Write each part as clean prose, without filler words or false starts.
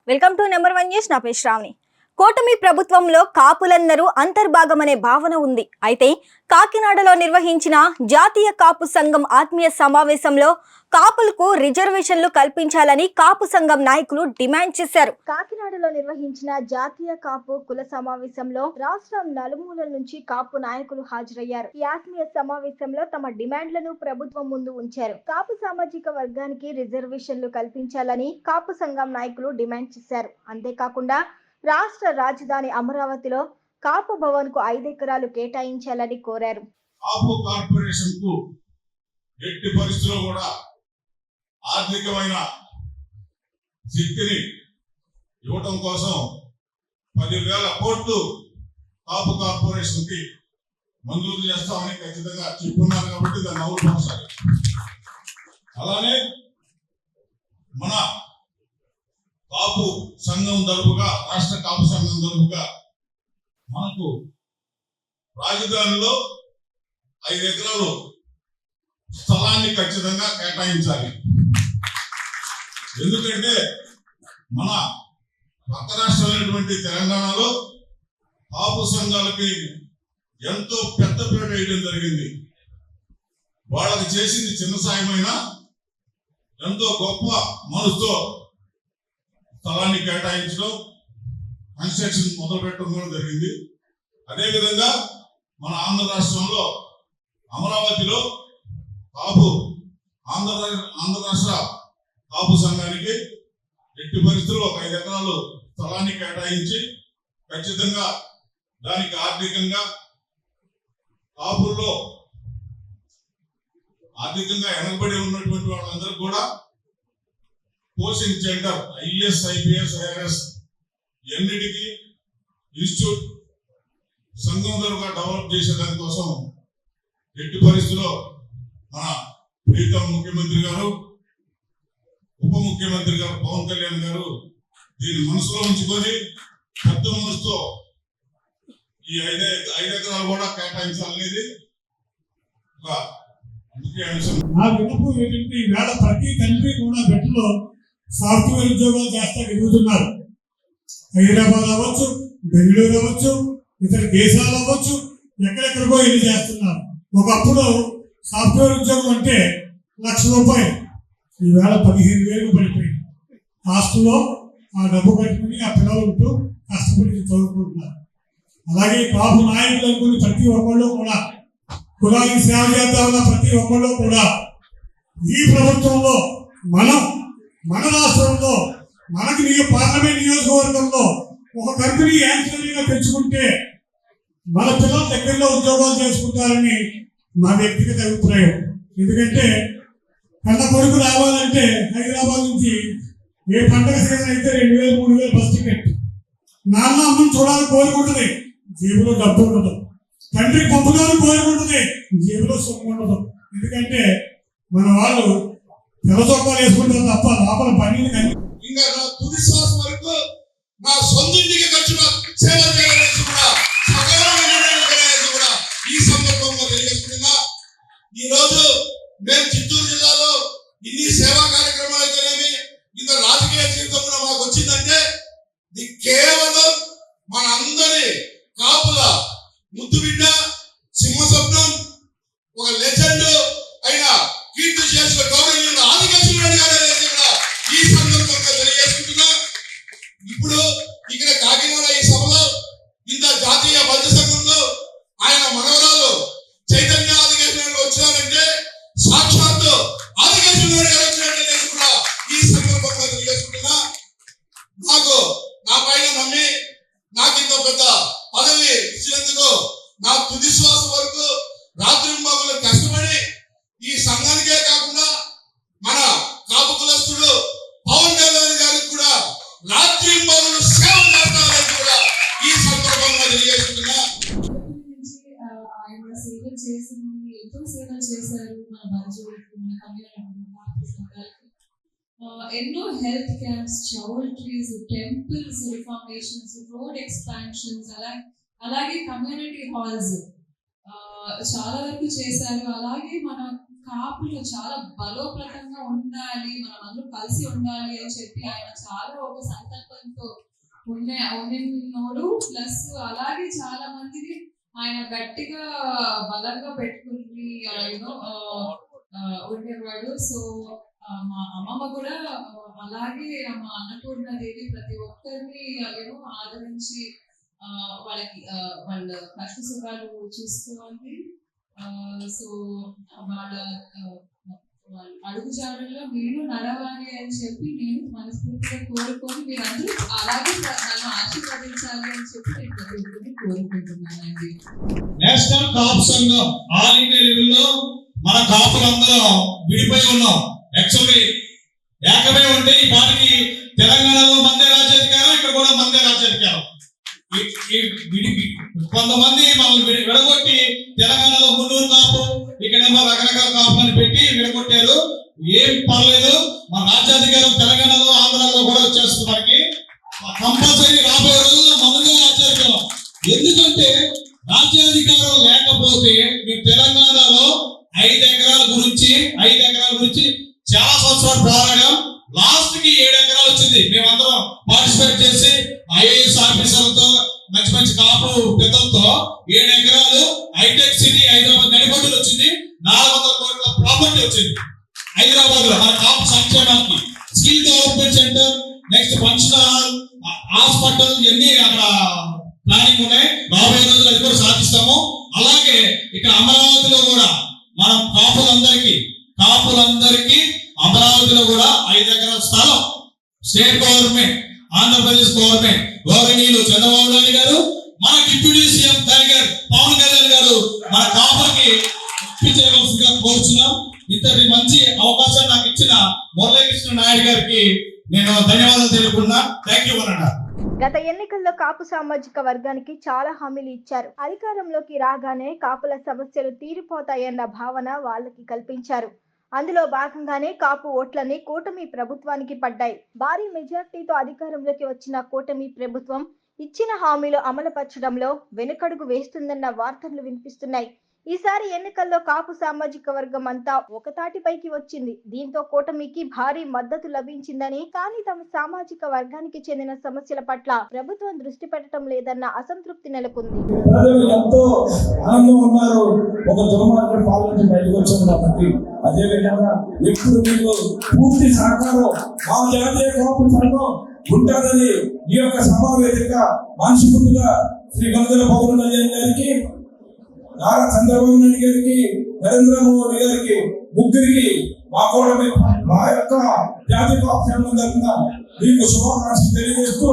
Welcome to number 1 news. నా పేరు శ్రావణి. కూటమి ప్రభుత్వంలో కాపులందరూ అంతర్భాగమనే భావన ఉంది. అయితే కాకినాడలో నిర్వహించిన జాతీయ కాపు సంఘం ఆత్మీయ సమావేశంలో కాపులకు రిజర్వేషన్లు కల్పించాలని కాపు సంఘం నాయకులు డిమాండ్ చేశారు. కాకినాడలో నిర్వహించిన జాతీయ కాపు కుల సమావేశంలో రాష్ట్రం నలుమూలల నుంచి కాపు నాయకులు హాజరయ్యారు. ఈ ఆత్మీయ సమావేశంలో తమ డిమాండ్లను ప్రభుత్వం ముందు ఉంచారు. కాపు సామాజిక వర్గానికి రిజర్వేషన్లు కల్పించాలని కాపు సంఘం నాయకులు డిమాండ్ చేశారు. అంతేకాకుండా రాష్ట్ర రాజధాని అమరావతిలో కాపు భవన్ కు 5 ఎకరాలు కేటాయించాలని కోరారు. కాపు కార్పొరేషన్ కు ఎట్టి పరిస్థితుల్లో కూడా ఆర్థికమైన శక్తిని ఇవ్వటం కోసం 10,000 కోట్లు కాపు కార్పొరేషన్ కి మంజూరు చేస్తామని ఖచ్చితంగా చెప్పున్నారు. కాబట్టి దాన్ని అమలు పరచాలి. అలానే మన కాపు సంఘం తరపుగా, రాష్ట్ర కాపు సంఘం తరపుగా మనకు రాజధానిలో 5 ఎకరాలు స్థలాన్ని ఖచ్చితంగా కేటాయించాలి. ఎందుకంటే మన పక్క రాష్ట్రమైనటువంటి తెలంగాణలో కాపు సంఘాలకి ఎంతో పెద్ద పీట వేయడం జరిగింది. వాళ్ళకి చేసింది చిన్న సాయమైనా ఎంతో గొప్ప మనసుతో స్థలాన్ని కేటాయించడం, కన్స్ట్రక్షన్ మొదలు పెట్టడం కూడా జరిగింది. అదేవిధంగా మన ఆంధ్ర రాష్ట్రంలో అమరావతిలో కాపు ఆంధ్ర రాష్ట్ర కాపు సంఘానికి ఎట్టి పరిస్థితుల్లో 5 ఎకరాలు స్థలాన్ని కేటాయించి ఖచ్చితంగా దానికి ఆర్థికంగా కాపుల్లో ఆర్థికంగా వెనకబడి ఉన్నటువంటి వాళ్ళందరూ కూడా coaching centre IAS, IPS, IRS ఎన్నిటికీ ఇన్స్టిట్యూట్ సంఘం తరపుగా డెవలప్ చేసేదానికోసం ఎట్టి పరిస్థితుల్లో మన ప్రీతం ముఖ్యమంత్రి గారు, ఉప ముఖ్యమంత్రి గారు పవన్ కళ్యాణ్ గారు దీన్ని మనసులో ఉంచుకొని పెద్ద మనసుతో ఈ 5 ఎకరాలు కూడా కేటాయించాలనేది ఒక ముఖ్య అంశం. నా విన్నపం ఏంటంటే ఈవేళ ప్రతి తండ్రి కూడా బిడ్డలో సాఫ్ట్వేర్ ఉద్యోగాలు చేస్తా ఎదుగుతున్నారు. హైదరాబాద్ అవ్వచ్చు, బెంగళూరు అవ్వచ్చు, ఇతర దేశాలు అవ్వచ్చు, ఎక్కడెక్కడికో ఇల్లు చేస్తున్నారు. ఒకప్పుడు సాఫ్ట్వేర్ ఉద్యోగం అంటే ₹1,00,000, ఈవేళ 15,000 పడిపోయింది. హాస్టల్లో ఆ డబ్బు కట్టుకుని ఆ పిల్లలు ఉంటూ కష్టపడి చదువుకుంటున్నారు. అలాగే కాపు నాయకులు అనుకుని ప్రతి ఒక్కళ్ళు కూడా కులానికి సేవ చేద్దామన్న ప్రతి ఒక్కళ్ళు కూడా ఈ ప్రభుత్వంలో మన రాష్ట్రంలో మనకి పార్లమెంట్ నియోజకవర్గంలో ఒక కంపెనీ యాక్చువల్గా తెచ్చుకుంటే మన పిల్లల దగ్గరలో ఉద్యోగాలు చేసుకుంటారని నా వ్యక్తిగత అభిప్రాయం. ఎందుకంటే కన్న కొడుకు రావాలంటే హైదరాబాద్ నుంచి ఏ పండగ సీజన్ అయితే 2,000, 3,000 బస్ టికెట్. నాన్న అమ్మని చూడాలని కోరుకుంటుంది, జేబులో డబ్బు ఉండదు. తండ్రి పంపుదాన్ని కోరుకుంటుంది, జేబులో సొమ్ము ఉండదు. ఎందుకంటే మన వాళ్ళు తెల్ల చొక్కాలు వేసుకుంటారు తప్ప లోపల పన్నీని కానీ ఇంకా నా తుది శ్వాస వరకు నా సొంత ఇంటికి ఖర్చుగా సేవ చేయాలనేసి కూడా ఈ సందర్భంలో తెలియజేస్తున్నా. ఈ రోజు మేము చిత్తూరు జిల్లాలో ఇన్ని సేవా కార్యక్రమాలు అయితేనేమి, ఇంత రాజకీయ జీవితం కూడా మాకు వచ్చిందంటే ఇది కేవలం మన అందరి కాపుల ముద్దు బిడ్డ, సింహస్వప్నం, ఒక లెజెండ్ అయిన కీర్తి చేసిన గౌరవనీయులు ఆదికేశ్వర రెడ్డి గారు కూడా ఈ సందర్భంగా తెలియజేసుకుంటున్నా. ఇప్పుడు ఇక్కడ కాకినాడ ఈ సభలో ఇంత జాతీయ బద్ధ సంఘంలో ఆయన మనవరాలు చైతన్య ఆదికేశ్వర రెడ్డి వచ్చారంటే సాక్షాత్తు ఆదికేశ్వర రెడ్డి గారు వచ్చినట్టు కూడా ఈ సందర్భంగా తెలియజేసుకుంటున్నా. నా పైన నమ్మి నాకు ఇంత పెద్ద పదవి ఇచ్చినందుకు నా తుది శ్వాస వరకు రాత్రింబగలు కష్టపడి ఈ సంఘానికే కాకుండా మన కాపు కులస్తుడు పవన్ కళ్యాణ్ గారికి కూడా రాత్రింబగలు సేవ చేస్తారని కూడా ఈ సందర్భంగా తెలియజేస్తున్నా. ఆయన సేవలు చేసింది, ఎంతో సేవలు చేశారు మన బడ్జెట్, మన కమ్యూనిటీ, ఎన్నో health camps, choultries, temples reformations, road expansions, అలాగే కమ్యూనిటీ హాల్స్ చాలా వరకు చేశారు. అలాగే మన కాపులు చాలా బలోపేతంగా ఉండాలి, మనం అందరూ కలిసి ఉండాలి అని చెప్పి ఆయన చాలా ఒక సంకల్పం తో ఉన్నోడు, ప్లస్ అలాగే చాలా మందిని ఆయన గట్టిగా బలంగా పెట్టుకుని యూనో ఉండేవాడు. సో మా అమ్మమ్మ కూడా అలాగే మా అన్నపూర్ణాదేవి ప్రతి ఒక్కరిని యూనో ఆదరించి వాళ్ళకి వాళ్ళ కష్ట సుఖాలు చూసుకోవాలి. సో వాళ్ళ అడుగుజాడల్లో మీరు నడవాలి అని చెప్పి నేను మనస్ఫూర్తిగా కోరుకొని మీరందరూ అలాగే నన్ను ఆశీర్వదించాలి అని చెప్పి నేను ప్రతి ఒక్కరిని కోరుకుంటున్నానండి. నేషనల్ కాపు సంఘం ఆల్ ఇండియా లెవెల్లో మన కాపులందరూ విడిపోయి ఉన్నాం. యాక్చువల్లీ ఏకమే ఉంటే ఈ పాటికి తెలంగాణలో మందే రాజ్యాధికారం, ఇక్కడ కూడా మందే రాజ్యాధికారం. కొంతమంది మనల్ని విడగొట్టి తెలంగాణలో మున్నూరు కాపు, ఇక్కడేమో రకరకాల కాపులను పెట్టి విడగొట్టారు. ఏం పర్లేదు, మన రాజ్యాధికారం తెలంగాణలో ఆంధ్రాలో కూడా వచ్చేస్తుంది. మనకి కంపల్సరీ రాబోయే రోజుల్లో మనదే రాజ్యాధికారం. ఎందుకంటే రాజ్యాధికారం లేకపోతే మీరు తెలంగాణలో 5 ఎకరాల గురించి చాలా సంవత్సరాలు పోరాడాం. లాస్ట్ కి 7 ఎకరాలు వచ్చింది. మేమందరం పార్టిసిపేట్ చేసి ఐఏఎస్ ఆఫీసర్లతో మంచి కాపు పెద్దలతో 7 ఎకరాలు హైటెక్ సిటీ హైదరాబాద్ నడిపొడ్డులు వచ్చింది. 400 కోట్ల ప్రాపర్టీ వచ్చింది హైదరాబాద్ లో మన కాపు సంక్షేమానికి. Skill development centre, next function hall, hospital ఇవన్నీ అక్కడ ప్లానింగ్ ఉన్నాయి. రాబోయే రోజులు అది కూడా సాధిస్తాము. అలాగే ఇక్కడ అమరావతిలో కూడా మనం కాపులందరికీ అమరావతిలో కూడా 5 ఎకరాల స్థలం స్టేట్ గవర్నమెంట్, ఆంధ్రప్రదేశ్ గవర్నమెంట్, గౌరవనీయులు చంద్రబాబు నాయుడు గారు, మన deputy CM tiger Pavan Kalyan garu మన కాపులకి ఇప్పించవలసిందిగా కోరుచున్నాం. ఇంతటి మంచి అవకాశం నాకు ఇచ్చిన మురళీకృష్ణ నాయుడు గారికి నేను ధన్యవాదాలు తెలుపుకున్నా. థ్యాంక్ యూ అన్న. గత ఎన్నికల్లో కాపు సామాజిక వర్గానికి చాలా హామీలు ఇచ్చారు. అధికారంలోకి రాగానే కాపుల సమస్యలు తీరిపోతాయన్న భావన వాళ్ళకి కల్పించారు. అందులో భాగంగానే కాపు ఓట్లని కూటమి ప్రభుత్వానికి పడ్డాయి. భారీ మెజార్టీతో అధికారంలోకి వచ్చిన కూటమి ప్రభుత్వం ఇచ్చిన హామీలు అమలుపరచడంలో వెనుకడుగు వేస్తుందన్న వార్తలు వినిపిస్తున్నాయి. ఈసారి ఎన్నికల్లో కాపు సామాజిక వర్గం అంతా ఒకతాటిపైకి వచ్చింది. దీంతో కూటమికి భారీ మద్దతు లభించిందని, కానీ తమ సామాజిక వర్గానికి చెందిన సమస్యల పట్ల ప్రభుత్వం దృష్టి పెట్టడం లేదన్న అసంతృప్తి నెలకొంది. ఎంతో ఆనందం ఉన్నారు. ఒక దుర్మార్గం పాలన బయటకు వచ్చారు కాబట్టి అదే విధంగా ఎప్పుడు మీకు పూర్తి సహకారం మా జాతీయ కాపు సంఘం ఉంటుందని ఈ యొక్క సమావేదిక మనస్ఫూర్తిగా శ్రీ గంగుల పవన్ కళ్యాణ్ గారికి, నారా చంద్రబాబు నాయుడు గారికి, నరేంద్ర మోడీ గారికి, ముగ్గురికి మా యొక్క జాతీయ కాపు సంఘం తరఫున మీకు శుభాకాంక్షలు తెలియజేస్తూ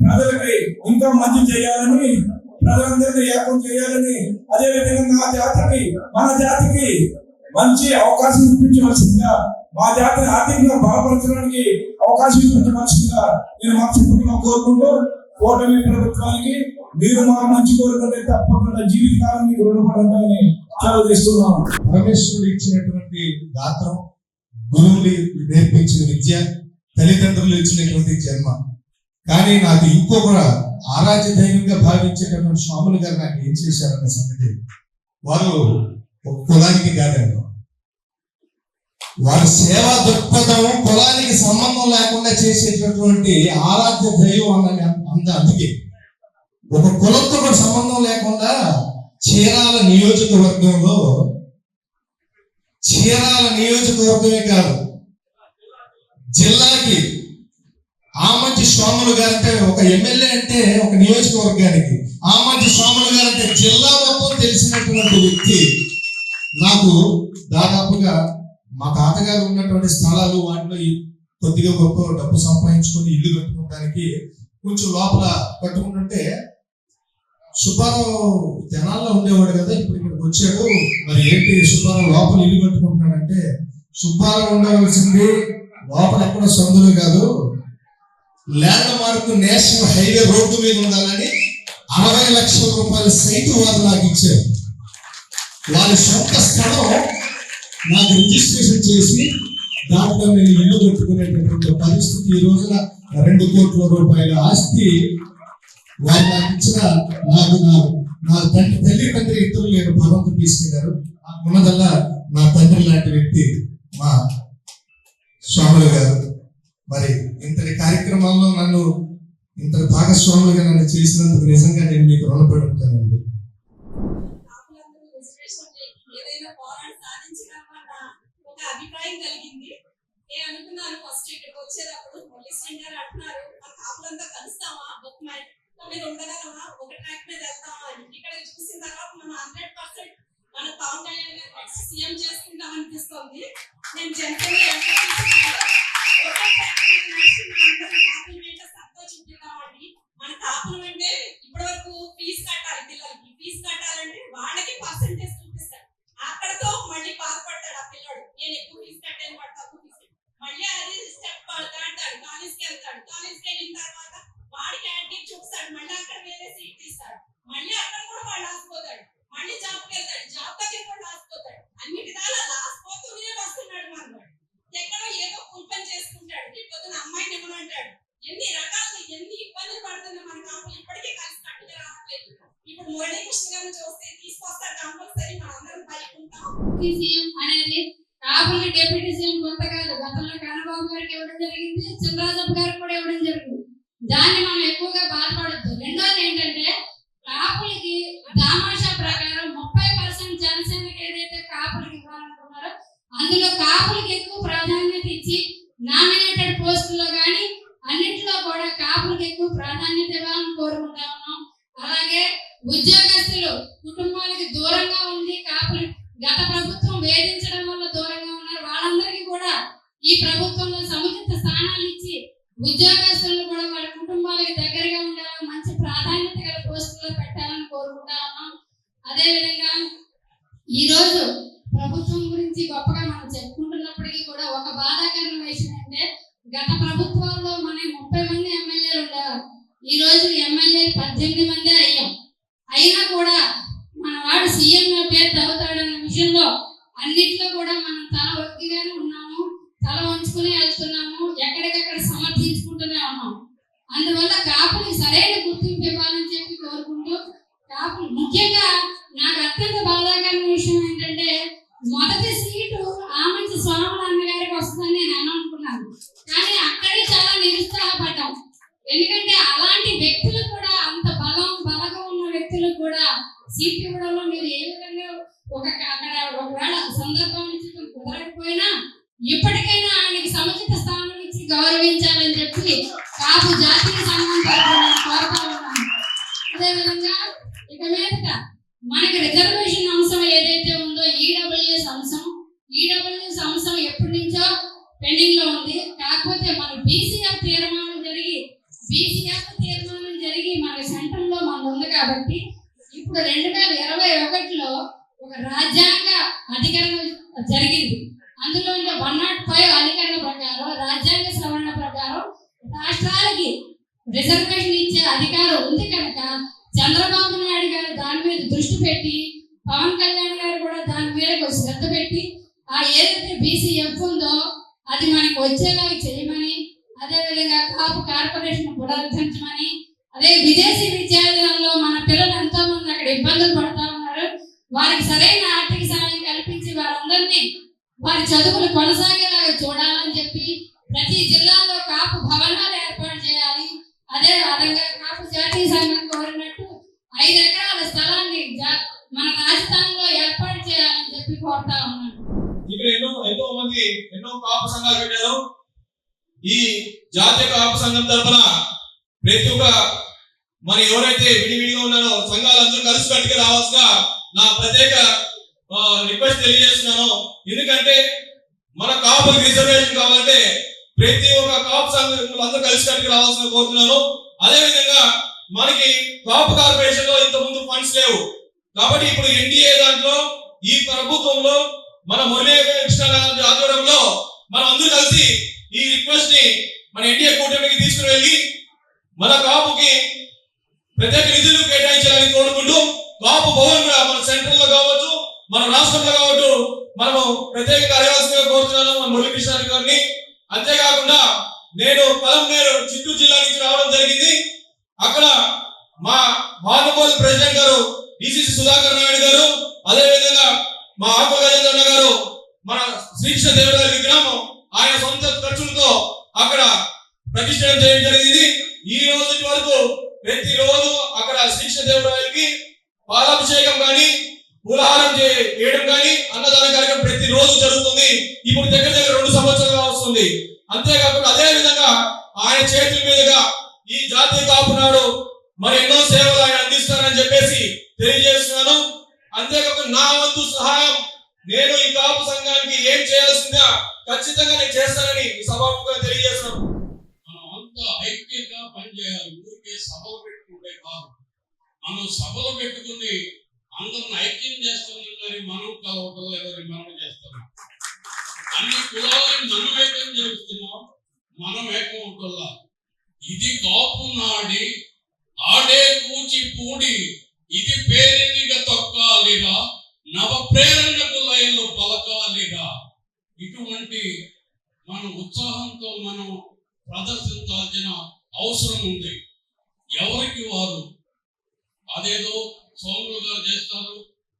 ప్రజలకి ఇంకా మంచి చేయాలని, ప్రజలందరినీ ఏకం చేయాలని, అదేవిధంగా మన జాతికి మంచి అవకాశం ఇప్పించవలసిందిగా, మా జాతిని ఆర్థికంగా బలపరచడానికి అవకాశం ఇప్పించవలసిందిగా నేను మనస్ఫూర్తిగా కోరుకుంటూ, కూటమి ప్రభుత్వానికి మీరు మాకు మంచి కోరుకుంటే తప్పకుండా జీవితకాలం మీకు రుణపడాలని సెలవుస్తున్నాను. పరమేశ్వరుడు ఇచ్చినటువంటి గాత్రం, గురువులు నేర్పించిన విద్య, తల్లిదండ్రులు ఇచ్చినటువంటి జన్మ, కానీ నాకు ఇంకో కూడా ఆరాధ్య దైవంగా భావించేటటువంటి స్వాములు గారు నాకు ఏం చేశారన్న సంగతి, వారు ఒక కులానికి కాదండి, వారి సేవా దృక్పథం కులానికి సంబంధం లేకుండా చేసేటటువంటి ఆరాధ్య దైవం అన్నది. అందుకే ఒక కులంతో కూడా సంబంధం లేకుండా చీరాల నియోజకవర్గమే కాదు, జిల్లాకి ఆమంచి స్వాములు గారంటే ఒక ఎమ్మెల్యే అంటే ఒక నియోజకవర్గానికి, ఆమంచి స్వాములు గారంటే జిల్లా మొత్తం తెలిసినటువంటి వ్యక్తి. నాకు దాదాపుగా మా తాతగారు ఉన్నటువంటి స్థలాలు, వాటిలో కొద్దిగా గొప్ప డబ్బు సంపాదించుకొని ఇల్లు కట్టుకోవడానికి కొంచెం లోపల కట్టుకుంటుంటే, సుబ్బారావు జనాల్లో ఉండేవాడు కదా, ఇప్పుడు ఇక్కడికి వచ్చాడు, మరి ఏంటి సుబ్బారావు లోపల ఇల్లు కట్టుకుంటున్నాడంటే, సుబ్బారావు ఉండవలసింది లోపల ఎక్కడ సందులు కాదు, land mark national highway road మీద ఉండాలని 60 లక్షల రూపాయల సైట్ వారు నాకు ఇచ్చారు. వారి సొంత స్థలం నాకు రిజిస్ట్రేషన్ చేసి దాంట్లో నేను ఇల్లు కట్టుకునేటటువంటి పరిస్థితి. ఈ రోజున 2 కోట్ల రూపాయల ఆస్తి వారు నాకు ఇచ్చిన, నా తండ్రి ఇద్దరు లేరు, భగవంతుడు తీసుకెళ్లారు. ఉన్నదల్లా నా తండ్రి లాంటి వ్యక్తి మా స్వాములు గారు. మరి ఇంతటి కార్యక్రమాల్లో నన్ను భాగస్వాములుగా నన్ను చేసినందుకు నిజంగా నేను మీకు రుణపడి ఉంటానండి. కాపులందరూ రిజర్వేషన్ ఏదైనా పోరాటం సాధించగలమన్న ఒక అభిప్రాయం కలిగింది. నేను అనుకున్నాను ఫస్ట్ ఇక్కడికి వచ్చేటప్పుడు మురళీశ్వరం గారు అంటున్నారు మన కాపులంతా కలుస్తామా ఒక మీద ఉండగలమా ఒక ట్రాక్ మీద వెళ్తామా అని. ఇక్కడ చూసిన తర్వాత మనం 100% మన పవన్ కళ్యాణ్ గారు నెక్స్ట్ సీఎం చేసుకుంటాం అనిపిస్తుంది. నేను జనరల్గా సంతోషిస్తున్నామండి. మన కాపులం అంటే ఇప్పటి వరకు ఫీజు కట్టాలి, పిల్లలకి ఫీజు కట్టాలంటే వాళ్ళకి పర్సెంటేజ్ చూపిస్తాడు. అక్కడతో మళ్ళీ బాధపడతాడు ఆ పిల్లడు, నేను ఎక్కువ ఫీజు కట్టాను వాడు తక్కువ ఫీజు. మళ్ళీ అది స్టెప్ దాటాడు, కాలేజ్కి వెళ్తాడు. కాలేజ్కి వెళ్ళిన తర్వాత వాడి క్యాంటీన్ చూపిస్తాడు, మళ్ళీ అక్కడ వేరే సీట్ తీస్తాడు, మళ్ళీ అక్కడ కూడా వాడు ఆసిపోతాడు. మళ్ళీ జాబ్కి వెళ్తాడు, జాబ్ దగ్గర కూడా ఆసిపోతాడు. అన్ని విధాలా ఆసిపోతూనే వస్తున్నాడు మనవాడు. ఎక్కడో ఏదో కూపన్ చేసుకుంటాడు. పొద్దున అమ్మాయిని ఇవ్వనంటాడు. ఎన్ని రకాలు ఎన్ని ఇబ్బందులు పడుతున్నా మన కాపులు ఇప్పటికీ కలిసి కట్టుగా రావట్లేదు. ఇప్పుడు మురళీకృష్ణ గారిని చూస్తే తీసుకొస్తారు కంపల్సరీ, మనందరం పైకుంటాం. సీఎం అనేది కాపులకి డిప్యూటీ సీఎం కొంత కాదు, గతంలో కన్నబాబు గారికి ఇవ్వడం జరిగింది, చినరాజప్ప గారికి కూడా ఇవ్వడం జరిగింది. దాన్ని మనం ఎక్కువగా బాధపడద్దు. రెండోది ఏంటంటే కాపులకి దామాషా ప్రకారం 30% జనసేనకి ఏదైతే కాపులకి ఇవ్వాలనుకున్నారో అందులో కాపులకి ఎక్కువ ప్రాధాన్యత ఇచ్చి నామినేటెడ్ పోస్టుల్లో కానీ అన్నింటిలో కూడా కాపులకి ఎక్కువ ప్రాధాన్యత ఇవ్వాలని కోరుకుంటా ఉన్నాం. అలాగే ఉద్యోగస్తులు కుటుంబాలకి దూరంగా ఉండి కాపులు గత ప్రభుత్వం వేధించడం వల్ల దూరంగా ఉన్నారు, వాళ్ళందరికీ కూడా ఈ ప్రభుత్వంలో సముచిత స్థానాలు ఇచ్చి ఉద్యోగస్తులను కూడా వాళ్ళ కుటుంబాలకి దగ్గరగా ఉండాలని మంచి ప్రాధాన్యత గల పోస్టుల్లో పెట్టాలని కోరుకుంటా ఉన్నాం. అదేవిధంగా ఈరోజు ప్రభుత్వం గురించి గొప్పగా మనం చెప్పుకుంటున్నప్పటికీ కూడా ఒక బాధాకరమైన విషయం అంటే గత ప్రభుత్వాల్లో మన 30 మంది ఎమ్మెల్యేలు ఉండేవారు. ఈ రోజు ఎమ్మెల్యేలు 18 మంది అయ్యాం. అయినా కూడా మన వాడు సీఎం పేరు అవుతాడన్న విషయంలో అన్నిట్లో కూడా మనం తల ఒక్కిగానే ఉన్నాము, తల వంచుకుని వెళ్తున్నాము, ఎక్కడికక్కడ సమర్థించుకుంటూనే ఉన్నాం. అందువల్ల కాపులకి సరైన గుర్తింపు ఇవ్వాలని చెప్పి కోరుకుంటూ, కాపులు ముఖ్యంగా నాకు అత్యంత బాధాకరమైన విషయం ఏంటంటే మొదటి సీటు ఆమంచి స్వామి గారికి వస్తుందని నేను అనుకున్నాను. కానీ అక్కడే చాలా నిరుత్సాహపడ్డాం. ఎందుకంటే అలాంటి వ్యక్తులు కూడా అంత బలంగా ఉన్న వ్యక్తులకు కూడా సీట్ ఇవ్వడంలో మీరు ఏ విధంగా అక్కడ ఒకవేళ సందర్భం నుంచి కుదరకపోయినా ఇప్పటికైనా ఆయనకి సముచిత స్థానం ఇచ్చి గౌరవించాలని చెప్పి కాపు జాతీయ సంఘం కోరుతా ఉన్నాను. అదేవిధంగా ఇక మీదట మనకి రిజర్వేషన్ అంశం ఏదైతే ఉందో ఈడబ్ల్యూఎస్ అంశం ఎప్పటి నుంచో పెండింగ్ లో ఉంది. కాకపోతే మన బీసీఎఫ్ తీర్మానం జరిగి మన సెంట్రల్ లో మన ఉంది కాబట్టి ఇప్పుడు 2021లో ఒక రాజ్యాంగ అధికరణ జరిగింది. అందులో 105 అధికరణ ప్రకారం రాజ్యాంగ సవరణ ప్రకారం రాష్ట్రాలకి రిజర్వేషన్ ఇచ్చే అధికారం ఉంది కనుక చంద్రబాబు నాయుడు గారు దాని మీద దృష్టి పెట్టి, పవన్ కళ్యాణ్ గారు కూడా దాని మీద శ్రద్ధ పెట్టి ఆ ఏదైతే బీసీఎఫ్ ఉందో అది మనకి వచ్చేలాగా చేయమని, అదేవిధంగా కాపు కార్పొరేషన్ పునరుద్ధరించమని, అదే విదేశీ విద్యాలయంలో మన పిల్లలు ఎంతో మంది అక్కడ ఇబ్బందులు పడతా ఉన్నారు, వారికి సరైన ఆర్థిక సహాయం కల్పించి వారందరినీ వారి చదువులు కొనసాగేలాగా చూడాలని చెప్పి ప్రతి జిల్లాలో కాపు భవనాలు ఏర్పాటు చేయాలి. అదే విధంగా కాపు జాతీయ సంఘం కోరినట్టు 5 ఎకరాల స్థలాన్ని మన రాజధానిలో ఏర్పాటు చేయాలని చెప్పి కోరుతా ఉన్నాను. ఇక్కడ ఎంతో మంది ఎన్నో కాపు సంఘాలు పెట్టారు. ఈ జాతీయ కాపు సంఘం తరఫున ప్రతి ఒక్క మరి ఎవరైతే విడివిడిగా ఉన్నారో సంఘాలందరూ కలిసి కట్టుకు రావాల్సిగా నా ప్రత్యేక రిక్వెస్ట్ తెలియజేస్తున్నాను. ఎందుకంటే మన కాపులకు రిజర్వేషన్ కావాలంటే ప్రతి ఒక్క కాపు సంఘం అందరూ కలిసి కట్టుకు రావాల్సిన కోరుతున్నాను. అదే విధంగా మనకి కాపు కార్పొరేషన్ లో ఇంత ముందు ఫండ్స్ లేవు కాబట్టి ఇప్పుడు ఎన్డీఏ దాంట్లో ఈ ప్రభుత్వంలో మన మురళీకృష్ణ గారి ఆధ్వర్యంలో మనం అందరూ కలిసి ఈ రిక్వెస్ట్ ని మన ఎన్డీఏ కూటమికి తీసుకుని వెళ్ళి మన కాపుకి ప్రత్యేక నిధులు కేటాయించాలని కోరుకుంటూ కాపు భవన్ కూడా మన సెంట్రల్ లో కావచ్చు మన రాష్ట్రంలో కావచ్చు మనము ప్రత్యేకంగా అడగాల్సిందిగా కోరుతున్నాను మన మురళీకృష్ణ గారిని. అంతేకాకుండా నేను పలంనేరు చిత్తూరు జిల్లా నుంచి రావడం జరిగింది. అక్కడ మా భానుగోల్ ప్రెసిడెంట్ గారు డిసిసి సుధాకర్ నాయుడు గారు, అదే విధంగా మా ఆకుల గజేంద్ర గారు మన శ్రీకృష్ణ దేవుడు గారి విగ్రహం ఆయన సొంత ఖర్చులతో అక్కడ ప్రతిష్ఠ చేయడం జరిగింది. ఈ రోజు నుంచి వరకు ప్రతిరోజు అక్కడ శ్రీకృష్ణదేవరాయలకి పాలాభిషేకం కానీ పూలహారం చేయడం కానీ అన్నదాన కార్యక్రమం ప్రతిరోజు జరుగుతుంది. ఇప్పుడు దగ్గర 2 సంవత్సరాలుగా వస్తుంది. అంతేకాకుండా అదే విధంగా ఆయన చేతుల మీదుగా ఈ జాతీయ కాపు నాడు మరి ఎన్నో సేవలు ఆయన అందిస్తారని చెప్పేసి తెలియజేస్తున్నాను. అంతేకాకుండా నా వంతు సహాయం నేను ఈ కాపు సంఘానికి ఏం చేయాల్సిందా ఖచ్చితంగా నేను చేస్తానని సభాముఖంగా తెలియజేస్తున్నాను. మనం అంతా ఐక్యంగా పనిచేయాలి. ఊరికే సభలు పెట్టుకుంటే కాదు. మనం సభలు పెట్టుకుని అందరిని ఐక్యం చేస్తున్నాం కానీ మనం కలవటం ఎవరి మనం చేస్తున్నాం. అన్ని కులాలను మనం ఏకం చేస్తున్నాం, మనం ఏకం ఉంటున్నా. ఇది కాపు నాడి ఆడే కూచిపూడి, ఇది పేరెన్నిగా తొక్కాలిరా, నవ ప్రేరణకు లయలు పలకాలిరా. ఇటువంటి మన ఉత్సాహంతో మనం ప్రదర్శించాల్సిన అవసరం ఉంది. ఎవరికి వారు అదేదో సోములు గారు చేస్తారు,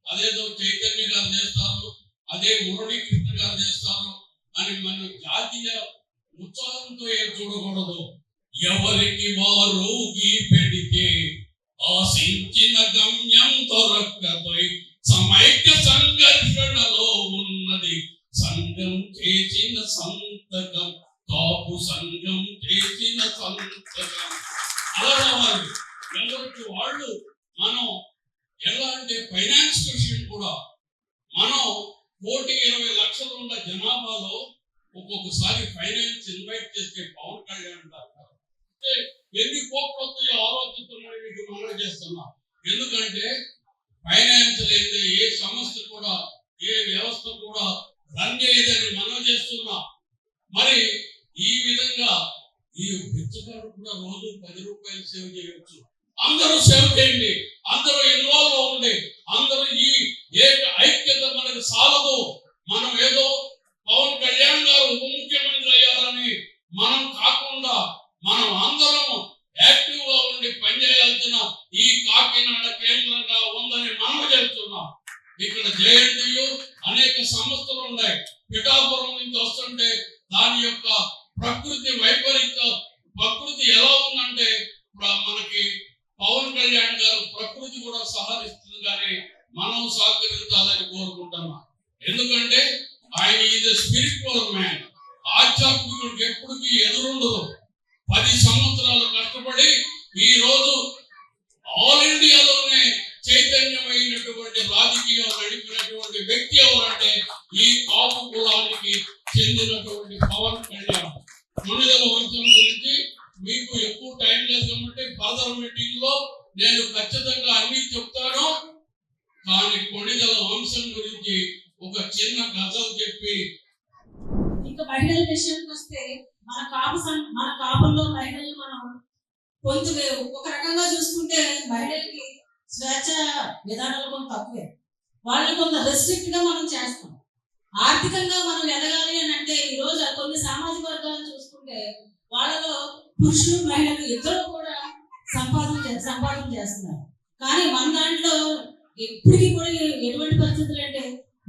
అదేదో చైతన్య గారు చేస్తారు, అదే మురళీకృష్ణ గారు చేస్తారు అని మన జాతీయ ఉత్సాహంతో ఏం చూడకూడదు. ఎవరికి వారు గీ పెడితే ఆశించిన గమ్యం దొరకదై, సమైక్య సంఘర్షణలో ఉన్నది సంఘం చేసిన సంతకం, కాపు సంఘం చేసిన సంతకం. అలా రావాలి. ఎవరికి వాళ్ళు మనం ఎలా అంటే ఫైనాన్స్ విషయం కూడా మనం 1,20 లక్షలు ఉన్న జనాభాలో ఒక్కొక్కసారి ఫైనాన్స్ ఇన్వైట్ చేస్తే పవన్ కళ్యాణ్ గారు ఎన్ని కోట్లు వస్తాయో ఆలోచిస్తున్నారని మీకు మనం చేస్తున్నా. ఎందుకంటే ఫైనాన్స్ లేని ఏ సంస్థ కూడా ఏ వ్యవస్థ కూడా రన్ చేయదని మనం చేస్తున్నా. మరి ఈ విధంగా ఈ బిచ్చగాడు కూడా రోజు 10 రూపాయలు సేవ్ చేయవచ్చు. అందరూ సేవ్ చేయండి, అందరూ ఇన్వాల్వ్ అవ్వండి. అందరూ ఈ ఐక్యత మనకు సాలదు. మనం ఏదో పవన్ కళ్యాణ్ గారు ఉప ముఖ్యమంత్రి అయ్యారని మనం కాకుండా మనం అందరం యాక్టివ్ గా ఉండి పనిచేయాల్సిన ఈ కాకినాడ కేంద్రంగా ఉందని మనం చేస్తున్నాం. ఇక్కడ జేఎన్టీయు అనేక సంస్థలు ఉన్నాయి. పిఠాపురం నుంచి వస్తుంటే దాని యొక్క ప్రకృతి ప్రకృతి ఎలా ఉందంటే మనకి పవన్ కళ్యాణ్ గారు ప్రకృతి కూడా సహకరిస్తుంది కానీ మనం సహకరించాలని కోరుకుంటున్నాం. ఎందుకంటే ఆయన ఈజ్ స్పిరిచువల్ మ్యాన్. ఆధ్యాత్మికుడికి ఎప్పటికీ ఎదురుండదు. 10 సంవత్సరాలు కష్టపడి ఈ రోజు ఆల్ ఇండియాలోనే చైతన్యమైనటువంటి రాజకీయాలు నడిపినటువంటి వ్యక్తి ఎవరంటే ఈ కాపు కులానికి చెందినటువంటి పవన్ కళ్యాణ్. కొణిదెల వంశం గురించి మీకు ఎక్కువ టైం లేదు కాబట్టి ఫర్దర్ మీటింగ్ లో నేను ఖచ్చితంగా అన్ని చెప్తాను. కానీ కొణిదెల వంశం గురించి ఒక చిన్న గజల్ చెప్పి ఇంకా మహిళల విషయానికి వస్తే మన కాపుల్లో మహిళలు మనం కొంచెం ఒక రకంగా చూసుకుంటే మహిళలకి స్వేచ్ఛ విధానాలు కొంత తక్కువే. వాళ్ళని కొంత రెస్ట్రిక్ట్ గా మనం చేస్తాం. ఆర్థికంగా మనం ఎదగాలి అని అంటే ఈ రోజు కొన్ని సామాజిక వర్గాలను చూసుకుంటే వాళ్ళలో పురుషులు మహిళలు ఇద్దరు కూడా సంపాదన చేస్తున్నారు. కానీ మన దాంట్లో ఇప్పటికీ కూడా ఎటువంటి పరిస్థితులు అంటే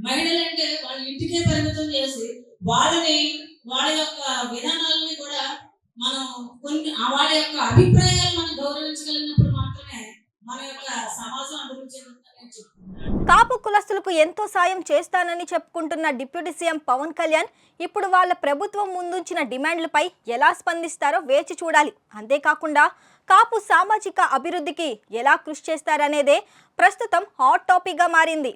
మహిళలు అంటే వాళ్ళ ఇంటికే పరిమితం చేసి వాళ్ళ యొక్క విధానాలని కూడా మనం వాళ్ళ యొక్క అభిప్రాయాలు మనం గౌరవించగలిగినప్పుడు మాత్రమే మన యొక్క సమాజం అభివృద్ధి చెందుతుందని చెప్తున్నాను. కాపు కులస్తులకు ఎంతో సాయం చేస్తానని చెప్పుకుంటున్న డిప్యూటీ సీఎం పవన్ కళ్యాణ్ ఇప్పుడు వాళ్ళ ప్రభుత్వం ముందుంచిన డిమాండ్లపై ఎలా స్పందిస్తారో వేచి చూడాలి. అంతేకాకుండా కాపు సామాజిక అభివృద్ధికి ఎలా కృషి చేస్తారనేదే ప్రస్తుతం హాట్ టాపిక్గా మారింది.